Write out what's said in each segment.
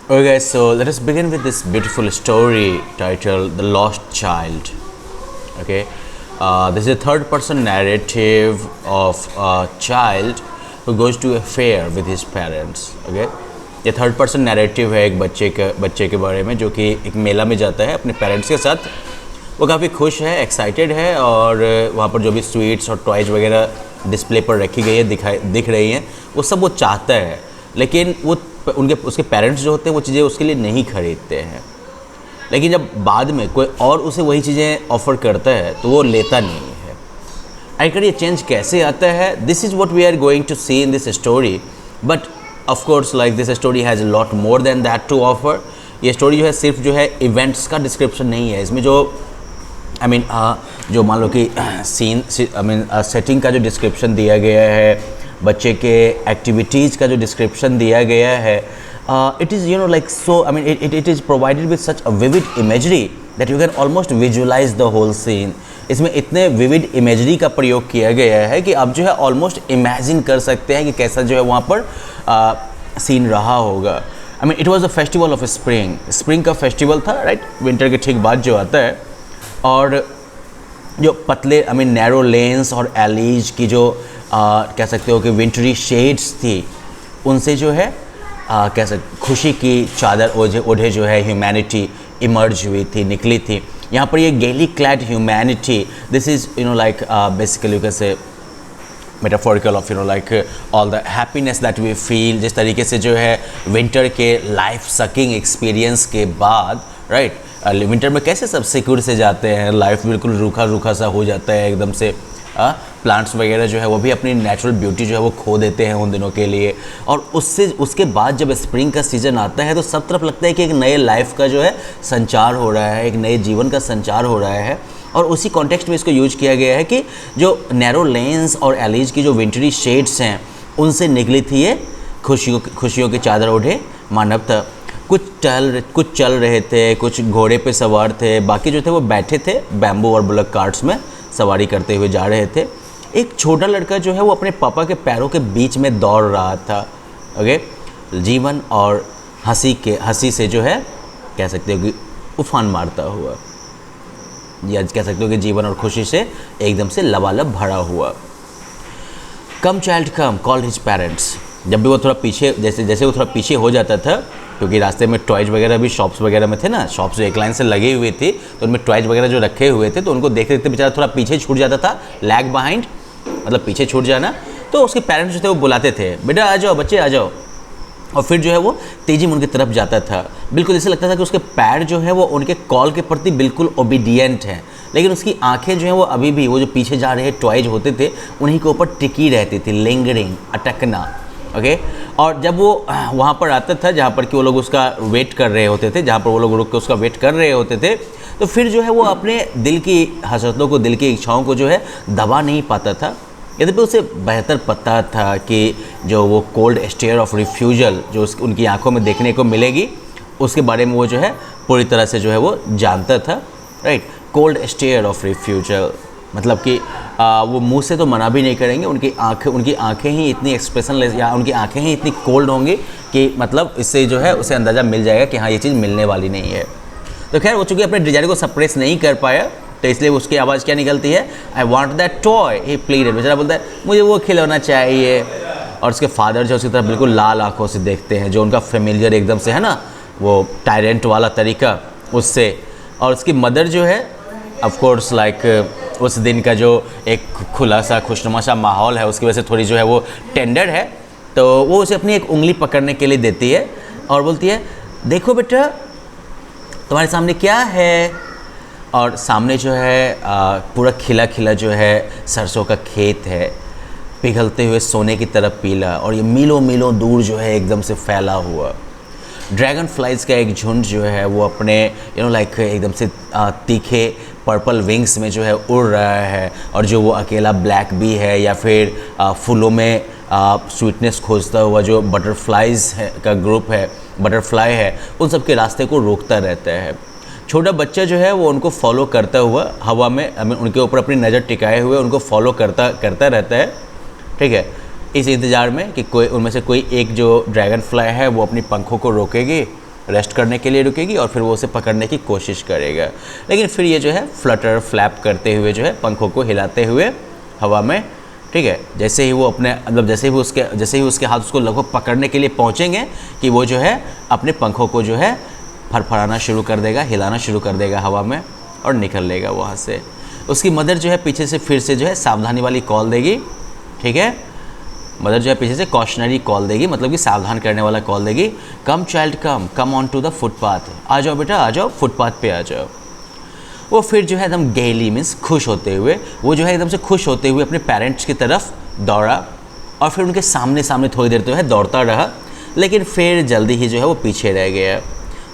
Okay, guys, so let us begin with this beautiful story titled The Lost Child. Okay, this is a third person narrative of a child who goes to a fair with his parents. Okay, ये third person narrative है एक बच्चे के बारे में जो कि एक मेला में जाता है अपने पेरेंट्स के साथ। वो काफ़ी खुश है, एक्साइटेड है और वहाँ पर जो भी स्वीट्स और टॉयज वगैरह डिस्प्ले पर रखी गई है दिख रही हैं, वो सब वो चाहता है, लेकिन वो उसके पेरेंट्स जो होते हैं वो चीज़ें उसके लिए नहीं खरीदते हैं। लेकिन जब बाद में कोई और उसे वही चीज़ें ऑफ़र करता है तो वो लेता नहीं है। आखिर ये चेंज कैसे आता है, this is what we are going to see in this story. But of course like this story has a lot more than that to offer. ये स्टोरी जो है सिर्फ जो है इवेंट्स का डिस्क्रिप्शन नहीं है, इसमें जो जो मान लो कि सेटिंग का जो डिस्क्रिप्शन दिया गया है, बच्चे के एक्टिविटीज़ का जो डिस्क्रिप्शन दिया गया है, it is like so it is provided with such a vivid imagery that you can almost visualise the whole scene. इसमें इतने विविड इमेजरी का प्रयोग किया गया है कि आप जो है ऑलमोस्ट इमेजिन कर सकते हैं कि कैसा जो है वहाँ पर सीन रहा होगा। It was a festival of spring का फेस्टिवल था, राइट, विंटर के ठीक बाद जो आता है। और जो पतले नैरो लेन्स और एलीज की जो कह सकते हो कि विंटरी शेड्स थी, उनसे जो है कह सकते खुशी की चादर ओढ़े जो है ह्यूमैनिटी इमर्ज हुई थी, निकली थी। यहाँ पर ये gaily clad humanity, this is like basically कैसे metaphorical of like all the happiness that we feel. जिस तरीके से जो है विंटर के लाइफ सकिंग एक्सपीरियंस के बाद, राइट, विंटर में कैसे सब सिक्योर से जाते हैं, लाइफ बिल्कुल रूखा रूखा सा हो जाता है एकदम से। प्लांट्स वगैरह जो है वो भी अपनी नेचुरल ब्यूटी जो है वो खो देते हैं उन दिनों के लिए। और उसके बाद जब स्प्रिंग का सीज़न आता है तो सब तरफ लगता है कि एक नए लाइफ का जो है संचार हो रहा है, एक नए जीवन का संचार हो रहा है। और उसी कॉन्टेक्स्ट में इसको यूज किया गया है कि जो नैरो लेन्स और एलीज की जो विंटरी शेड्स हैं, उनसे निकली थी ये खुशियों की चादर ओढ़े मानव था। कुछ चल रहे थे, कुछ घोड़े पे सवार थे, बाकी जो थे वो बैठे थे बैम्बू और बुलक कार्ट्स में सवारी करते हुए जा रहे थे। एक छोटा लड़का जो है वो अपने पापा के पैरों के बीच में दौड़ रहा था। ओके, जीवन और हंसी से जो है कह सकते हो कि उफान मारता हुआ, या कह सकते हो कि जीवन और खुशी से एकदम से लबालब भरा हुआ। कम चाइल्ड कम कॉल्ड हिज पेरेंट्स। जब भी वो थोड़ा पीछे जैसे वो थोड़ा पीछे हो जाता था, क्योंकि रास्ते में टॉयज वगैरह भी शॉप्स वगैरह में थे ना, शॉप्स जो एक लाइन से लगी हुई थी तो उनमें टॉयज वगैरह जो रखे हुए थे, तो उनको देखते देखते बेचारा थोड़ा पीछे छूट जाता था, लैग बिहाइंड मतलब पीछे छूट जाना। तो उसके पेरेंट्स जो थे वो बुलाते थे, बेटा आ जाओ बच्चे आ जाओ। और फिर जो है वो तेज़ी में उनकी तरफ जाता था। बिल्कुल ऐसे लगता था कि उसके पैर जो है वो उनके कॉल के प्रति बिल्कुल ओबीडियंट हैं, लेकिन उसकी आंखें जो हैं वो अभी भी वो जो पीछे जा रहे टॉयज होते थे उन्हीं के ऊपर टिकी रहती थी, लिंगरिंग, अटकना। ओके, और जब वो वहाँ पर आता था जहाँ पर कि वो लोग उसका वेट कर रहे होते थे, जहाँ पर वो लोग रुक के उसका वेट कर रहे होते थे, तो फिर जो है वो अपने दिल की हसरतों को, दिल की इच्छाओं को जो है दबा नहीं पाता था। यद्यपि उसे बेहतर पता था कि जो वो कोल्ड स्टेयर ऑफ रिफ्यूजल जो उनकी आंखों में देखने को मिलेगी, उसके बारे में वो जो है पूरी तरह से जो है वो जानता था, right. Cold stare of refusal मतलब कि वो मुंह से तो मना भी नहीं करेंगे, उनकी आंखें ही इतनी एक्सप्रेशनलेस या उनकी आंखें ही इतनी कोल्ड होंगी कि मतलब इससे जो है उसे अंदाज़ा मिल जाएगा कि हाँ ये चीज़ मिलने वाली नहीं है। तो खैर वो चूँकि अपने डिजायर को सप्रेस नहीं कर पाया, तो इसलिए उसकी आवाज़ क्या निकलती है, I want that toy, he pleaded. बेचारा बोलता है मुझे वो खिलौना चाहिए। और उसके फादर जो उसकी तरफ बिल्कुल लाल आंखों से देखते हैं, जो उनका फेमिलियर एकदम से है ना, वो टायरेंट वाला तरीका उससे। और उसकी मदर जो है ऑफ कोर्स लाइक उस दिन का जो एक खुला सा खुशनुमा सा माहौल है उसकी वजह से थोड़ी जो है वो टेंडर है, तो वो उसे अपनी एक उंगली पकड़ने के लिए देती है और बोलती है देखो बेटा तुम्हारे सामने क्या है। और सामने जो है पूरा खिला खिला जो है सरसों का खेत है, पिघलते हुए सोने की तरफ पीला, और ये मीलों मीलों दूर जो है एकदम से फैला हुआ। ड्रैगन फ्लाइज का एक झुंड जो है वो अपने लाइक एकदम से तीखे पर्पल विंग्स में जो है उड़ रहा है। और जो वो अकेला ब्लैक बी है या फिर फूलों में स्वीटनेस खोजता हुआ जो बटरफ्लाइज है का ग्रुप है, बटरफ्लाई है, उन सब के रास्ते को रोकता रहता है। छोटा बच्चा जो है वो उनको फॉलो करता हुआ हवा में उनके ऊपर अपनी नज़र टिकाए हुए उनको फॉलो करता रहता है, ठीक है, इस इंतज़ार में कि कोई उनमें से कोई एक जो ड्रैगन फ्लाई है वो अपनी पंखों को रोकेगी रेस्ट करने के लिए रुकेगी और फिर वो उसे पकड़ने की कोशिश करेगा। लेकिन फिर ये जो है फ्लटर फ्लैप करते हुए जो है पंखों को हिलाते हुए हवा में, ठीक है, जैसे ही वो अपने मतलब जैसे ही उसके हाथ उसको लगभग पकड़ने के लिए पहुँचेंगे कि वो जो है अपने पंखों को जो है फड़फड़ाना शुरू कर देगा, हिलाना शुरू कर देगा हवा में और निकल लेगा वहाँ से। उसकी मदर जो है पीछे से फिर से जो है सावधानी वाली कॉल देगी, ठीक है, मदर जो है पीछे से कॉशनरी कॉल देगी, मतलब कि सावधान करने वाला कॉल देगी, come child come on to the footpath, आ जाओ बेटा आ जाओ, फुटपाथ पे आ जाओ। वो फिर जो है एकदम गेली मीन्स खुश होते हुए, वो जो है एकदम से खुश होते हुए अपने पेरेंट्स की तरफ दौड़ा और फिर उनके सामने थोड़ी देर जो है दौड़ता रहा, लेकिन फिर जल्दी ही जो है वो पीछे रह गया।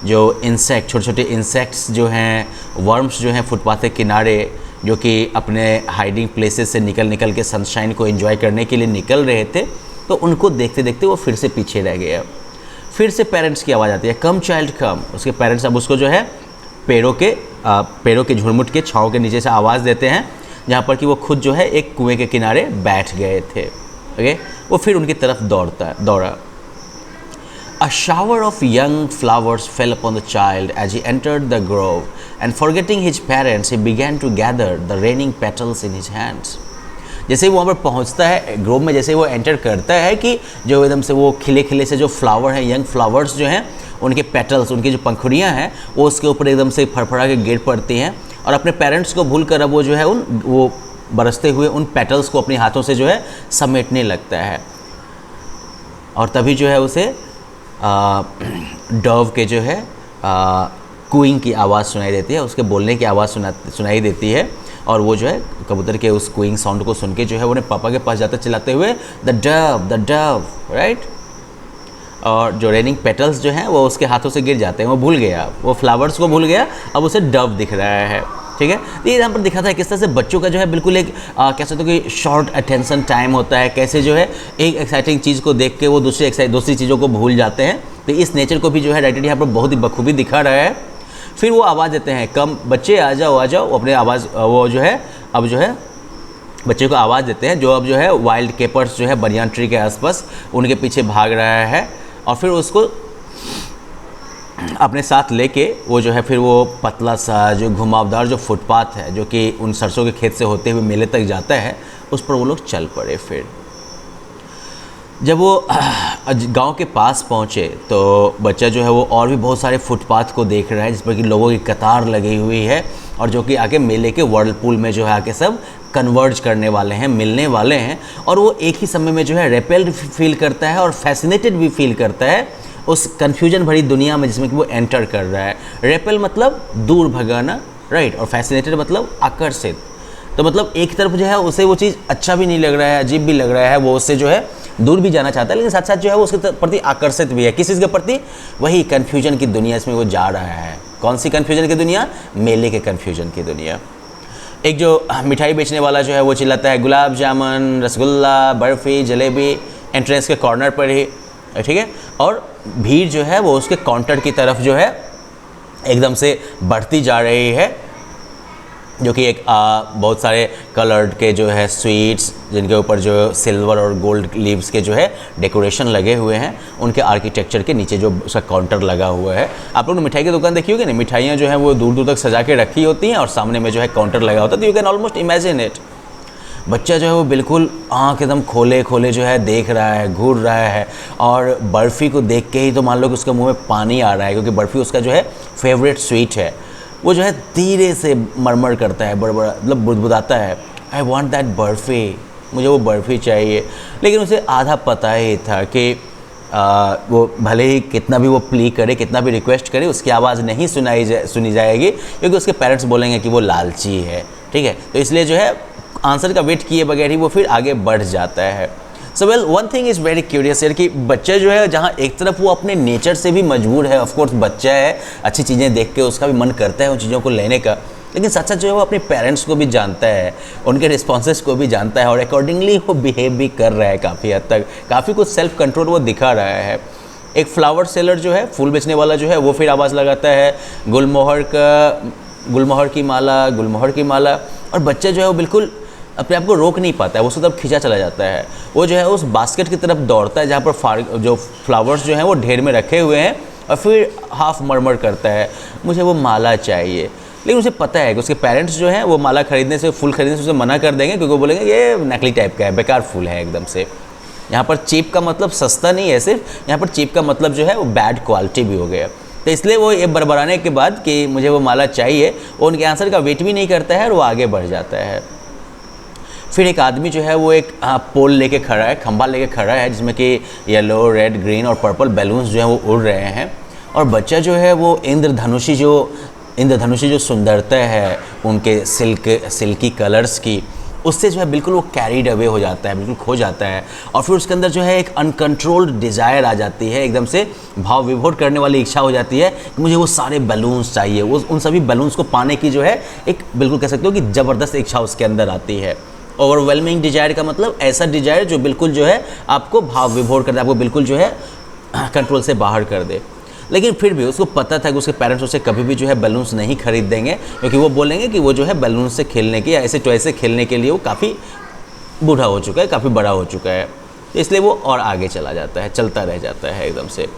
जो इंसेक्ट, छोटे छोटे इंसेक्ट्स जो हैं, वर्म्स जो हैं फुटपाथ के किनारे, जो कि अपने हाइडिंग प्लेसेस से निकल के सनशाइन को एंजॉय करने के लिए निकल रहे थे, तो उनको देखते देखते वो फिर से पीछे रह गया। फिर से पेरेंट्स की आवाज़ आती है, कम चाइल्ड कम। उसके पेरेंट्स अब उसको जो है पेड़ों के झुरमुट के छाँव के नीचे से आवाज़ देते हैं, जहाँ पर कि वो खुद जो है एक कुएँ के किनारे बैठ गए थे। ओके, वो फिर उनकी तरफ दौड़ा। A shower of young flowers fell upon the child as he entered the grove, and forgetting his parents, he began to gather the raining petals in his hands. जैसे ही वो वहाँ पर पहुँचता है ग्रोव में, जैसे ही वो एंटर करता है कि जो एकदम से वो खिले से जो फ्लावर हैं, यंग फ्लावर्स जो हैं, उनके पेटल्स, उनकी जो पंखुड़ियाँ हैं वो उसके ऊपर एकदम से फड़फड़ा के गिर पड़ती हैं और अपने पेरेंट्स को भूल कर अब वो जो है वो बरसते हुए उन पेटल्स को अपने हाथों से जो है समेटने लगता है। और तभी जो है उसे डव के जो है कूइंग की आवाज़ सुनाई देती है, उसके बोलने की आवाज़ सुनाई देती है और वो जो है कबूतर के उस कूइंग साउंड को सुन के जो है उन्हें पापा के पास जाते चिल्लाते हुए द डव, राइट। और जो रेनिंग पेटल्स जो हैं वो उसके हाथों से गिर जाते हैं, वो भूल गया, वो फ्लावर्स को भूल गया, अब उसे डव दिख रहा है, ठीक है। तो ये यहाँ पर दिखाता है किस तरह से बच्चों का जो है बिल्कुल एक कह सकते हो कि शॉर्ट अटेंशन टाइम होता है, कैसे जो है एक एक्साइटिंग चीज़ को देख के वो दूसरी चीज़ों को भूल जाते हैं। तो इस नेचर को भी जो है राइटर यहाँ पर बहुत ही बखूबी दिखा रहा है। फिर वो आवाज़ देते हैं, कम बच्चे आ जाओ, वो अपने आवाज़ वो जो है अब जो है बच्चे को आवाज़ देते हैं, जो अब जो है वाइल्ड केपर्स जो है बनियान ट्री के आसपास उनके पीछे भाग रहा है और फिर उसको अपने साथ लेके वो जो है फिर वो पतला सा जो घुमावदार जो फुटपाथ है जो कि उन सरसों के खेत से होते हुए मेले तक जाता है, उस पर वो लोग चल पड़े। फिर जब वो गांव के पास पहुँचे तो बच्चा जो है वो और भी बहुत सारे फुटपाथ को देख रहा है जिस पर कि लोगों की कतार लगी हुई है और जो कि आगे मेले के वर्लपूल में जो है आके सब कन्वर्ज करने वाले हैं, मिलने वाले हैं। और वो एक ही समय में जो है रेपेल्ड फील करता है और फैसिनेटेड भी फील करता है उस कन्फ्यूजन भरी दुनिया में जिसमें कि वो एंटर कर रहा है। रेपेल मतलब दूर भगाना, राइट, और फैसिनेटेड मतलब आकर्षित। तो मतलब एक तरफ जो है उसे वो चीज़ अच्छा भी नहीं लग रहा है, अजीब भी लग रहा है, वो उससे जो है दूर भी जाना चाहता है, लेकिन साथ साथ जो है वो उसके प्रति आकर्षित भी है। किस चीज़ के प्रति? वही कन्फ्यूजन की दुनिया इसमें वो जा रहा है। कौन सी कन्फ्यूजन की दुनिया? मेले के कन्फ्यूजन की दुनिया। एक जो मिठाई बेचने वाला जो है वो चिल्लाता है, गुलाब जामुन, रसगुल्ला, बर्फ़ी, जलेबी, एंट्रेंस के कॉर्नर पर ही, ठीक है। और भीड़ जो है वो उसके काउंटर की तरफ जो है एकदम से बढ़ती जा रही है, जो कि एक बहुत सारे कलर्ड के जो है स्वीट्स जिनके ऊपर जो सिल्वर और गोल्ड लीव्स के जो है डेकोरेशन लगे हुए हैं, उनके आर्किटेक्चर के नीचे जो उसका काउंटर लगा हुआ है। आप लोग ने मिठाई की दुकान देखी होगी ना, मिठाइयाँ जो हैं वो दूर दूर तक सजा के रखी होती हैं और सामने में जो है काउंटर लगा होता है। तो you can almost imagine it. बच्चा जो है वो बिल्कुल आँख एकदम खोले जो है देख रहा है, घूर रहा है और बर्फ़ी को देख के ही तो मान लो कि उसके मुंह में पानी आ रहा है, क्योंकि बर्फ़ी उसका जो है फेवरेट स्वीट है। वो जो है धीरे से मरमर करता है, बड़ा मतलब बुदबुदाता है, आई वॉन्ट दैट बर्फ़ी, मुझे वो बर्फ़ी चाहिए। लेकिन उसे आधा पता ही था कि वो भले ही कितना भी वो प्ली करे, कितना भी रिक्वेस्ट करे, उसकी आवाज़ नहीं सुनी जाएगी, क्योंकि उसके पेरेंट्स बोलेंगे कि वो लालची है, ठीक है। तो इसलिए जो है आंसर का वेट किए बगैर ही वो फिर आगे बढ़ जाता है। So well, one thing is very curious यार कि बच्चा जो है जहाँ एक तरफ वो अपने नेचर से भी मजबूर है, ऑफ कोर्स बच्चा है, अच्छी चीज़ें देख के उसका भी मन करता है उन चीज़ों को लेने का, लेकिन साथ साथ जो है वो अपने पेरेंट्स को भी जानता है, उनके रिस्पॉन्सेस को भी जानता है और अकॉर्डिंगली वो बिहेव भी कर रहा है काफ़ी हद तक, काफ़ी कुछ सेल्फ कंट्रोल वो दिखा रहा है। एक फ्लावर सेलर जो है, फूल बेचने वाला जो है, वो फिर आवाज़ लगाता है, गुलमोहर की माला, और बच्चा जो है वो बिल्कुल अपने आप को रोक नहीं पाता है, वो उसको तब खींचा चला जाता है। वो जो है उस बास्केट की तरफ दौड़ता है जहाँ पर जो फ्लावर्स जो हैं वो ढेर में रखे हुए हैं और फिर हाफ मरमर करता है मुझे वो माला चाहिए, लेकिन उसे पता है कि उसके पेरेंट्स जो हैं वो माला खरीदने से, फूल खरीदने से उसे मना कर देंगे, क्योंकि वो बोलेंगे ये नकली टाइप का है, बेकार फूल है एकदम से। यहाँ पर चीप का मतलब सस्ता नहीं है सिर्फ, यहाँ पर चीप का मतलब जो है वो बैड क्वालिटी भी हो गया। तो इसलिए वो ये बरबराने के बाद कि मुझे वो माला चाहिए, वो उनके आंसर का वेट भी नहीं करता है और वो आगे बढ़ जाता है। फिर एक आदमी जो है वो एक पोल लेके खड़ा है, खंभा लेके खड़ा है, जिसमें कि येलो, रेड, ग्रीन और पर्पल बैलून्स जो हैं वो उड़ रहे हैं, और बच्चा जो है वो इंद्रधनुषी जो सुंदरता है उनके सिल्की कलर्स की, उससे जो है बिल्कुल वो कैरीड अवे हो जाता है, बिल्कुल खो जाता है। और फिर उसके अंदर जो है एक अनकंट्रोल्ड डिज़ायर आ जाती है, एकदम से भाव विभोर करने वाली इच्छा हो जाती है कि मुझे वो सारे बैलून्स चाहिए। वो उन सभी बैलून्स को पाने की जो है एक बिल्कुल कह सकते हो कि ज़बरदस्त इच्छा उसके अंदर आती है। ओवरवेलमिंग डिज़ायर का मतलब ऐसा डिज़ायर जो बिल्कुल जो है आपको भाव विभोर कर दे, आपको बिल्कुल जो है कंट्रोल से बाहर कर दे। लेकिन फिर भी उसको पता था कि उसके पेरेंट्स उसे कभी भी जो है बैलून्स नहीं खरीद देंगे, क्योंकि वो बोलेंगे कि वो जो है बैलून्स से खेलने की या ऐसे टॉय से खेलने के लिए वो काफ़ी बूढ़ा हो चुका है, काफ़ी बड़ा हो चुका है। इसलिए वो और आगे चला जाता है, चलता रह जाता है एकदम से।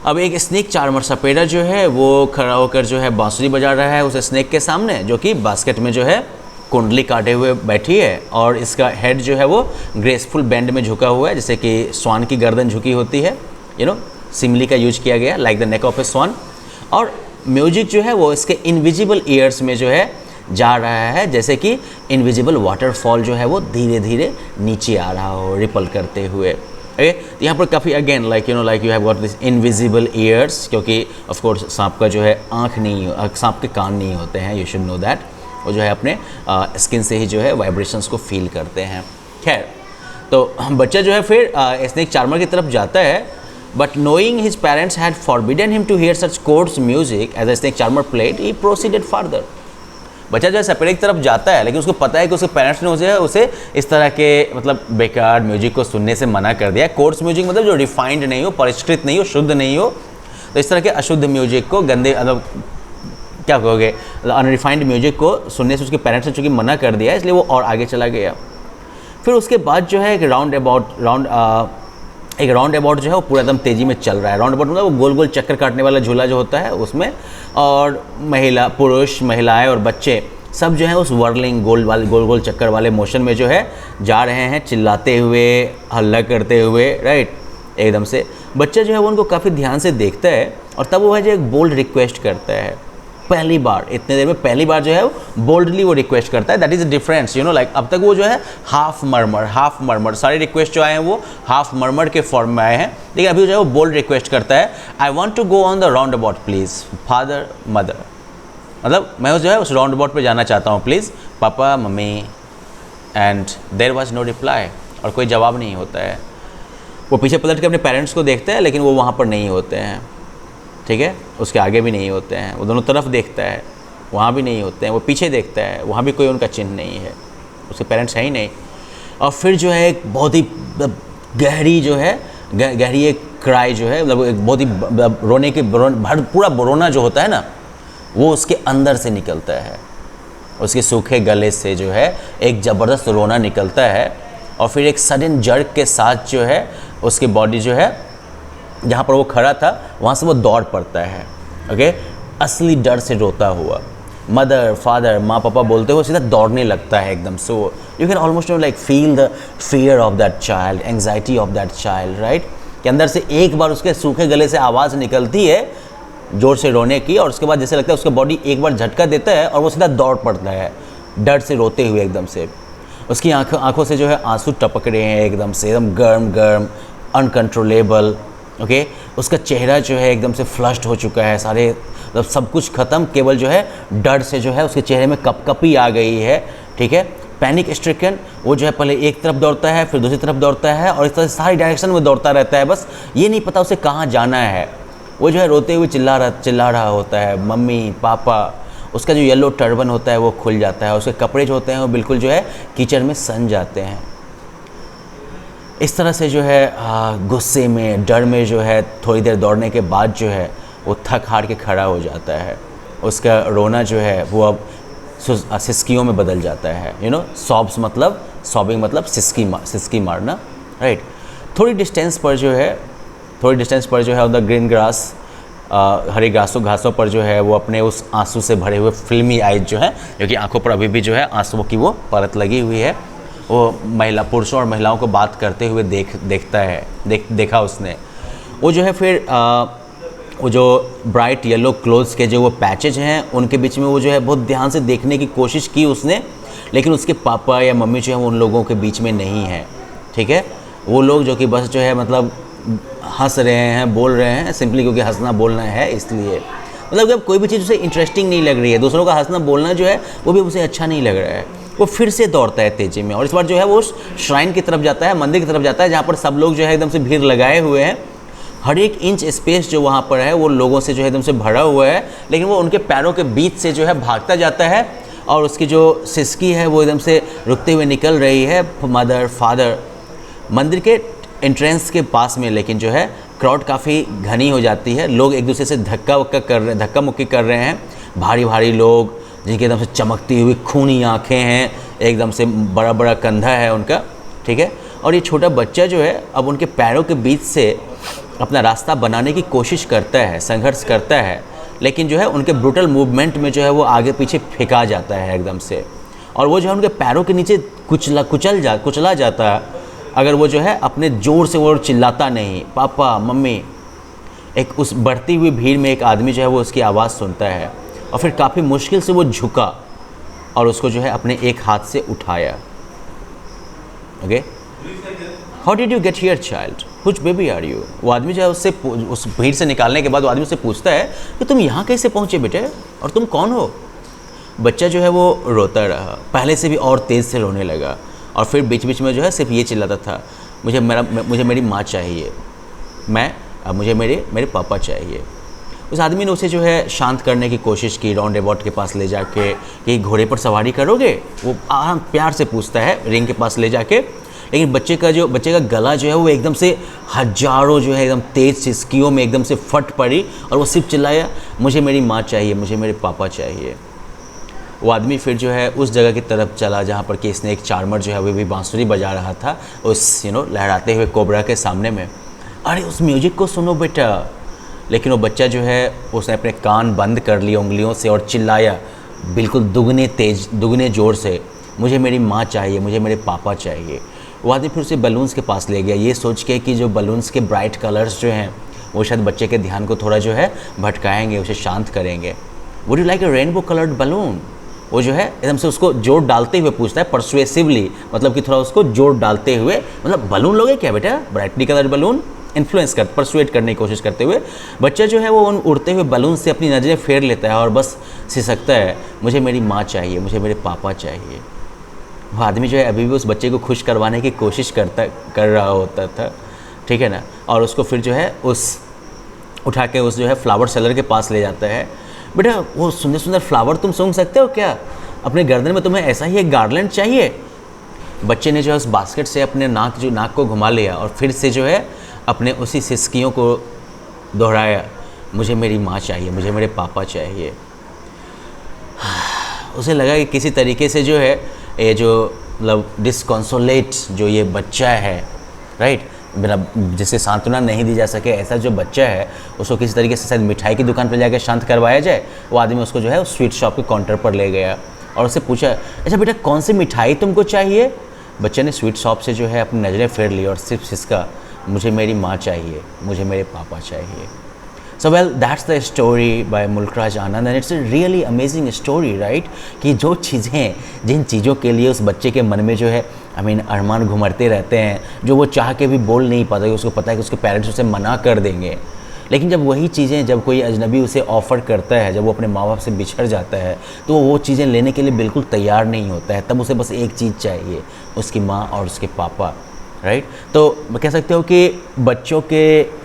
अब एक स्नेक चार्मर सपेरा जो है वो खड़ा होकर जो है बांसुरी बजा रहा है उस स्नेक के सामने, जो कि बास्केट में जो है कुंडली काटे हुए बैठी है, और इसका हेड जो है वो ग्रेसफुल बैंड में झुका हुआ है, जैसे कि स्वान की गर्दन झुकी होती है, सिमिली का यूज किया गया, लाइक द नेक ऑफ ए स्वान। और म्यूजिक जो है वो इसके इनविजिबल ईयर्स में जो है जा रहा है, जैसे कि इनविजिबल वाटरफॉल जो है वो धीरे धीरे नीचे आ रहा हो, रिपल करते हुए। ओके, यहाँ पर काफ़ी again like you have got this invisible years, क्योंकि ऑफ कोर्स सांप का जो है आँख नहीं, सांप के कान नहीं होते हैं, यू शुड नो दैट। वो जो है अपने स्किन से ही जो है वाइब्रेशंस को फील करते हैं। खैर, तो बच्चा जो है फिर स्नेक चार्मर की तरफ जाता है, but knowing his parents had forbidden him to hear such chords music as a snake charmer played, he proceeded further। बच्चा जो है सपेरे की तरफ जाता है, लेकिन उसको पता है कि उसके पेरेंट्स ने उसे इस तरह के मतलब बेकार म्यूजिक को सुनने से मना कर दिया। कोर्स म्यूजिक मतलब जो रिफाइंड नहीं हो, परिष्कृत नहीं हो, शुद्ध नहीं हो, तो इस तरह के अशुद्ध म्यूजिक को, गंदे मतलब क्या कहोगे, अनरिफाइंड म्यूजिक को सुनने से उसके पेरेंट्स ने चूँकि मना कर दिया, इसलिए वो और आगे चला गया। फिर उसके बाद जो है एक राउंड अबाउट जो है वो पूरा एकदम तेज़ी में चल रहा है। राउंड अबाउट मतलब वो गोल गोल चक्कर काटने वाला झूला जो होता है उसमें, और पुरुष, महिलाएं और बच्चे सब जो है उस वर्लिंग गोल गोल चक्कर वाले मोशन में जो है जा रहे हैं, चिल्लाते हुए, हल्ला करते हुए, राइट। एकदम से बच्चा जो है वो उनको काफ़ी ध्यान से देखता है, और तब वो है जो एक बोल्ड रिक्वेस्ट करता है, पहली बार इतने देर में पहली बार जो है वो बोल्डली वो रिक्वेस्ट करता है। That is the difference, like अब तक वो जो है हाफ मर्मर सारे रिक्वेस्ट जो आए हैं वो हाफ मर्मर के फॉर्म में आए हैं, लेकिन अभी जो है वो बोल्ड रिक्वेस्ट करता है, I want to go on the roundabout please father mother, मतलब मैं जो है उस राउंड अबाउट पर जाना चाहता हूँ प्लीज़ पापा मम्मी। And there was no reply, और कोई जवाब नहीं होता है। वो पीछे पलट के अपने पेरेंट्स को देखता है, लेकिन वो वहाँ पर नहीं होते हैं, ठीक है, उसके आगे भी नहीं होते हैं। वो दोनों तरफ देखता है, वहाँ भी नहीं होते हैं। वो पीछे देखता है, वहाँ भी कोई उनका चिन्ह नहीं है, उसके पेरेंट्स है ही नहीं। और फिर जो है एक बहुत ही गहरी जो है गहरी एक क्राई जो है, मतलब एक बहुत ही रोने के पूरा रोना जो होता है ना, वो उसके अंदर से निकलता है, उसके सूखे गले से जो है एक ज़बरदस्त रोना निकलता है। और फिर एक सडन जर्क के साथ जो है उसकी बॉडी जो है जहाँ पर वो खड़ा था वहाँ से वो दौड़ पड़ता है। ओके, असली डर से रोता हुआ, मदर फादर माँ पापा बोलते हुए सीधा दौड़ने लगता है एकदम। So you can almost like feel the fear of that child, anxiety of that child, right. कि अंदर से एक बार उसके सूखे गले से आवाज़ निकलती है जोर से रोने की, और उसके बाद जैसे लगता है उसका बॉडी एक बार झटका देता है और वो सीधा दौड़ पड़ता है डर से रोते हुए एकदम से। उसकी आँखों से जो है आंसू टपक रहे हैं एकदम से, एकदम गर्म अनकंट्रोलेबल। ओके, उसका चेहरा जो है एकदम से फ्लश्ड हो चुका है, सारे मतलब सब कुछ ख़त्म, केवल जो है डर से जो है उसके चेहरे में कपकपी आ गई है, ठीक है। पैनिक स्ट्रिकन वो जो है पहले एक तरफ दौड़ता है, फिर दूसरी तरफ दौड़ता है, और इस तरह सारी डायरेक्शन में दौड़ता रहता है, बस ये नहीं पता उसे कहाँ जाना है। वो जो है रोते हुए चिल्ला रहा होता है मम्मी पापा। उसका जो येलो टर्बन होता है वो खुल जाता है, उसके कपड़े जो होते हैं वो बिल्कुल जो है कीचड़ में सन जाते हैं। इस तरह से जो है गुस्से में, डर में जो है थोड़ी देर दौड़ने के बाद जो है वो थक हार के खड़ा हो जाता है। उसका रोना जो है वो अब सिसकियों में बदल जाता है। सॉबिंग मतलब सिसकी मारना, राइट। थोड़ी डिस्टेंस पर जो है ऑन द ग्रीन ग्रास हरे घासों पर जो है वो अपने उस आंसू से भरे हुए फिल्मी आइज जो है, क्योंकि आंखों पर अभी भी जो है आंसुओं की वो परत लगी हुई है, वो पुरुषों और महिलाओं को बात करते हुए देखा उसने। वो जो है फिर वो जो ब्राइट येलो क्लोथ्स के जो वो पैचेज हैं उनके बीच में वो जो है बहुत ध्यान से देखने की कोशिश की उसने, लेकिन उसके पापा या मम्मी जो है वो उन लोगों के बीच में नहीं है। ठीक है, वो लोग जो कि बस जो है मतलब हंस रहे हैं, बोल रहे हैं सिंपली क्योंकि हंसना बोलना है इसलिए। मतलब जब कोई भी चीज़ उसे इंटरेस्टिंग नहीं लग रही है, दूसरों का हंसना बोलना जो है वो भी उसे अच्छा नहीं लग रहा है, वो फिर से दौड़ता है तेजी में, और इस बार जो है वो श्राइन की तरफ जाता है, मंदिर की तरफ जाता है, जहाँ पर सब लोग जो है एकदम से भीड़ लगाए हुए हैं। हर एक इंच स्पेस जो वहाँ पर है वो लोगों से जो है एकदम से भरा हुआ है, लेकिन वो उनके पैरों के बीच से जो है भागता जाता है, और उसकी जो सिसकी है वो एकदम से रुकते हुए निकल रही है। मदर फादर मंदिर के एंट्रेंस के पास में, लेकिन जो है क्राउड काफ़ी घनी हो जाती है, लोग एक दूसरे से धक्का मुक्की कर रहे हैं, भारी भारी लोग जिनके एकदम से चमकती हुई खूनी आँखें हैं, एकदम से बड़ा बड़ा कंधा है उनका। ठीक है, और ये छोटा बच्चा जो है अब उनके पैरों के बीच से अपना रास्ता बनाने की कोशिश करता है, संघर्ष करता है, लेकिन जो है उनके ब्रूटल मूवमेंट में जो है वो आगे पीछे फेंका जाता है एकदम से, और वो जो है उनके पैरों के नीचे कुचला जाता है अगर वो जो है अपने ज़ोर से वो चिल्लाता नहीं, पापा मम्मी। एक उस बढ़ती हुई भीड़ में एक आदमी जो है वो उसकी आवाज़ सुनता है, और फिर काफ़ी मुश्किल से वो झुका और उसको जो है अपने एक हाथ से उठाया। Okay, how did you get here child, which baby are you. वो आदमी जो है उससे उस भीड़ से निकालने के बाद वो आदमी उससे पूछता है कि तुम यहाँ कैसे पहुँचे बेटे, और तुम कौन हो। बच्चा जो है वो रोता रहा, पहले से भी और तेज़ से रोने लगा, और फिर बीच बीच में जो है सिर्फ ये चिल्लाता था, मुझे मेरी माँ चाहिए, मुझे मेरे पापा चाहिए। उस आदमी ने उसे जो है शांत करने की कोशिश की, राउंड अबाउट के पास ले जाके कि घोड़े पर सवारी करोगे, वो आराम प्यार से पूछता है रिंग के पास ले जाके। लेकिन बच्चे का गला जो है वो एकदम से हजारों जो है एकदम तेज़ सिसकियों में एकदम से फट पड़ी, और वो सिर्फ चिल्लाया, मुझे मेरी माँ चाहिए, मुझे मेरे पापा चाहिए। वो आदमी फिर जो है उस जगह की तरफ चला जहाँ पर कि स्नेक चार्मर जो है वो भी बांसुरी बजा रहा था उस लहराते हुए कोबरा के सामने में। अरे उस म्यूजिक को सुनो बेटा। लेकिन वो बच्चा जो है उसने अपने कान बंद कर लिए उंगलियों से और चिल्लाया बिल्कुल दुगने ज़ोर से, मुझे मेरी माँ चाहिए, मुझे मेरे पापा चाहिए। वो आदमी फिर उसे बलून्स के पास ले गया, ये सोच के कि जो बलून्स के ब्राइट कलर्स जो हैं वो शायद बच्चे के ध्यान को थोड़ा जो है भटकाएंगे, उसे शांत करेंगे। Would you like a rainbow coloured balloon. वो जो है एकदम से उसको जोर डालते हुए पूछता है, परसुएसिवली, मतलब कि थोड़ा उसको जोर डालते हुए, मतलब बलून लोगे क्या बेटा, ब्राइटली कलर्ड बलून। परसुएट करने की कोशिश करते हुए बच्चा जो है वो उन उड़ते हुए बलून से अपनी नज़रें फेर लेता है और बस सिसकता है, मुझे मेरी माँ चाहिए, मुझे मेरे पापा चाहिए। वो आदमी जो है अभी भी उस बच्चे को खुश करवाने की कोशिश कर रहा होता था, ठीक है ना। और उसको फिर जो है उठा के उस जो है फ्लावर सेलर के पास ले जाता है। बेटा वो सुंदर सुंदर फ्लावर तुम सूंघ सकते हो क्या, अपने गर्दन में तुम्हें ऐसा ही एक गार्लैंड चाहिए। बच्चे ने जो है उस बास्केट से अपने नाक को घुमा लिया और फिर से जो है अपने उसी सिसकियों को दोहराया, मुझे मेरी माँ चाहिए, मुझे मेरे पापा चाहिए। उसे लगा कि किसी तरीके से जो है ये जो मतलब डिस्कॉन्सोलेट जो ये बच्चा है, राइट, बिना जिसे सांत्वना नहीं दी जा सके ऐसा जो बच्चा है, उसको किसी तरीके से शायद मिठाई की दुकान पर जाकर शांत करवाया जाए। वो आदमी उसको जो है उस स्वीट शॉप के काउंटर पर ले गया और उससे पूछा, अच्छा बेटा कौन सी मिठाई तुमको चाहिए। बच्चे ने स्वीट शॉप से जो है अपनी नज़रें फेर ली और सिर्फ सिसका, मुझे मेरी माँ चाहिए, मुझे मेरे पापा चाहिए। So well, that's the story by Mulk Raj Anand and it's a really amazing story, right? कि जो चीज़ें, जिन चीज़ों के लिए उस बच्चे के मन में जो है अरमान घुमरते रहते हैं, जो वो चाह के भी बोल नहीं पाता, उसको पता है कि उसके पेरेंट्स उसे मना कर देंगे, लेकिन जब वही चीज़ें, जब कोई अजनबी उसे ऑफ़र करता है, जब वो अपने माँ बाप से बिछड़ जाता है, तो वो चीज़ें लेने के लिए बिल्कुल तैयार नहीं होता है। तब उसे बस एक चीज़ चाहिए, उसकी माँ और उसके पापा, राइट। तो कह सकते हो कि बच्चों के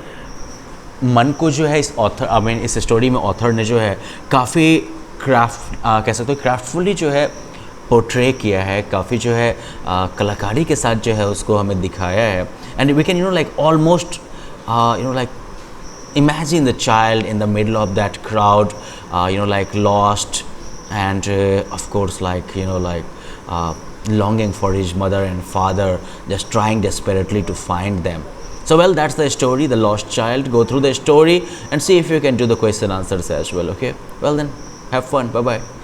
मन को जो है इस ऑथर इस स्टोरी में ऑथर ने जो है काफ़ी कह सकते हो क्राफ्टफुली जो है पोर्ट्रे किया है, काफ़ी जो है कलाकारी के साथ जो है उसको हमें दिखाया है। And we can like almost like imagine the child in the middle of that crowd, like lost and of course like longing for his mother and father, just trying desperately to find them. So well, that's the story, The Lost Child. Go through the story and see if you can do the question answers as well. Okay, well then, have fun. Bye bye.